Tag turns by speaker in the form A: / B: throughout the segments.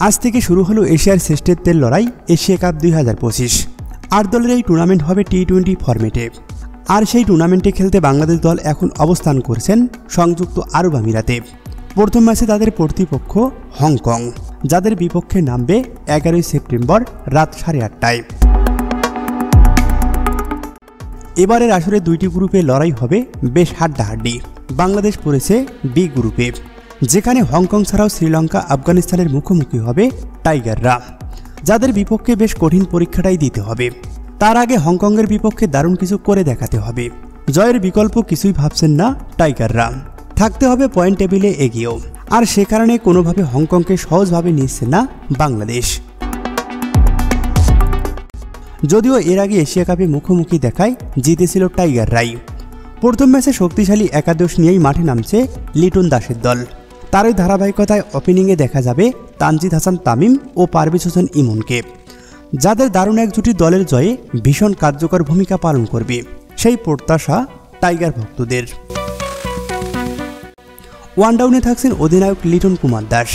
A: আজ থেকে শুরু হলো এশিয়ার শ্রেষ্ঠত্বের লড়াই এশিয়া কাপ 2025। 8 দলের এই টুর্নামেন্ট হবে টি-20 ফরম্যাটে। আর সেই টুর্নামেন্টে খেলতে বাংলাদেশ দল এখন অবস্থান করছেন সংযুক্ত আরব আমিরাতে। প্রথম ম্যাচে তাদের প্রতিপক্ষ হংকং, যাদের বিপক্ষে নামবে 11 সেপ্টেম্বর রাত 8:30টায়। এবারের আসরে দুইটি গ্রুপে লড়াই হবে বেশ হাড্ডাহাড্ডি। বাংলাদেশ পড়েছে বি গ্রুপে, যেখানে হংকং ছাড়াও শ্রীলঙ্কা, আফগানিস্তানের মুখোমুখি হবে টাইগাররা, যাদের বিপক্ষে বেশ কঠিন পরীক্ষাটাই দিতে হবে। তার আগে হংকংয়ের বিপক্ষে দারুণ কিছু করে দেখাতে হবে। জয়ের বিকল্প কিছুই ভাবছেন না টাইগাররা, থাকতে হবে পয়েন্ট টেবিলে এগিয়েও। আর সে কারণে কোনোভাবে হংকংকে সহজভাবে নিচ্ছে না বাংলাদেশ। যদিও এর আগে এশিয়া কাপে মুখোমুখি দেখায় জিতেছিল টাইগাররাই। প্রথম ম্যাচে শক্তিশালী একাদশ নিয়েই মাঠে নামছে লিটন দাসের দল। তারই ধারাবাহিকতায় ওপেনিংয়ে দেখা যাবে তানজিদ হাসান তামিম ও পারভেজ হোসেন ইমনকে, যাদের দারুণ এক জুটি দলের জয়ে ভীষণ কার্যকর ভূমিকা পালন করবে, সেই প্রত্যাশা টাইগার ভক্তদের। ওয়ানডাউনে থাকছেন অধিনায়ক লিটন কুমার দাস।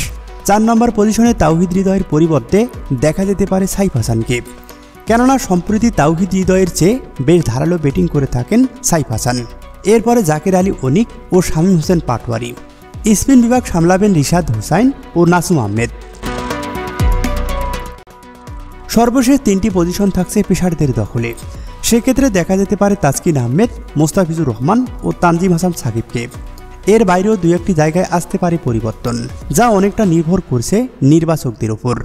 A: 4 নম্বর পজিশনে তাওহিদ হৃদয়ের পরিবর্তে দেখা যেতে পারে সাইফ হাসানকে, কেননা সম্প্রতি তাওহিদ হৃদয়ের চেয়ে বেশ ধারালো ব্যাটিং করে থাকেন সাইফ হাসান। এরপরে জাকের আলী অনিক ও শামীম হোসেন পাটোয়ারি। স্পিন বিভাগ সামলাবেন রিশাদ হোসাইন ও নাসুম আহমেদ। সর্বশেষ 3টি পজিশন থাকছে পেসারদের দখলে। সেক্ষেত্রে দেখা যেতে পারে তাসকিন আহমেদ, মোস্তাফিজুর রহমান ও তানজিম হাসান সাকিবকে। এর বাইরেও 2-1টি জায়গায় আসতে পারে পরিবর্তন, যা অনেকটা নির্ভর করছে নির্বাচকদের ওপর।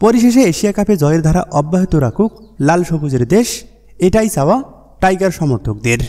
A: পরিশেষে এশিয়া কাপে জয়ের ধারা অব্যাহত রাখুক লাল সবুজের দেশ, এটাই চাওয়া টাইগার সমর্থকদের।